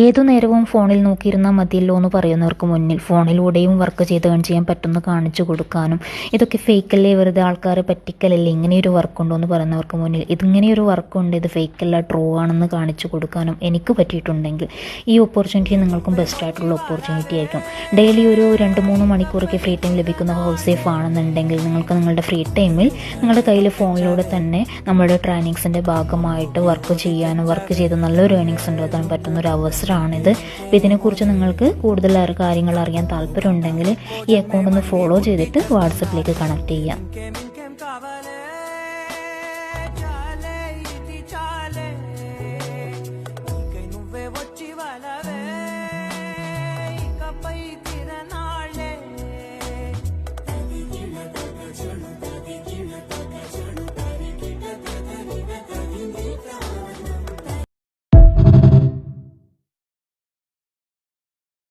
ഏതു നേരവും ഫോണിൽ നോക്കിയിരുന്നാൽ മതിയല്ലോ എന്ന് പറയുന്നവർക്ക് മുന്നിൽ ഫോണിലൂടെയും വർക്ക് ചെയ്ത് ഏൺ ചെയ്യാൻ പറ്റുന്ന കാണിച്ചു കൊടുക്കാനും, ഇതൊക്കെ ഫേക്കല്ലേ, വെറുതെ ആൾക്കാരെ പറ്റിക്കലല്ലേ, ഇങ്ങനെയൊരു വർക്കുണ്ടോ എന്ന് പറയുന്നവർക്ക് മുന്നിൽ ഇതിങ്ങനെയൊരു വർക്കുണ്ട്, ഇത് ഫേക്കല്ല ട്രൂ ആണെന്ന് കാണിച്ചു കൊടുക്കാനും എനിക്ക് പറ്റിയിട്ടുണ്ടെങ്കിൽ ഈ ഓപ്പർച്യൂണിറ്റി നിങ്ങൾക്കും ബെസ്റ്റായിട്ടുള്ള ഓപ്പർച്യൂണിറ്റി ആയിരിക്കും. ഡെയിലി ഒരു 2-3 മണിക്കൂറൊക്കെ ഫ്രീ ടൈം ലഭിക്കുന്ന ഹൗസ് വൈഫ് ആണെന്നുണ്ടെങ്കിൽ നിങ്ങൾക്ക് നിങ്ങളുടെ ഫ്രീ ടൈമിൽ നിങ്ങളുടെ കയ്യിൽ ഫോണിലൂടെ തന്നെ നമ്മുടെ ട്രെയിനിങ്സിൻ്റെ ഭാഗമായിട്ട് വർക്ക് ചെയ്യാനും വർക്ക് ചെയ്ത് നല്ലൊരു ഏണിങ്സ് ഉണ്ടാക്കാൻ പറ്റുന്നൊരു അവസരമാണിത്. അപ്പോൾ ഇതിനെക്കുറിച്ച് നിങ്ങൾക്ക് കൂടുതൽ കാര്യങ്ങൾ അറിയാൻ താല്പര്യമുണ്ടെങ്കിൽ ഈ അക്കൗണ്ട് ഒന്ന് ഫോളോ ചെയ്തിട്ട് വാട്സപ്പിലേക്ക് കണക്ട് ചെയ്യാം.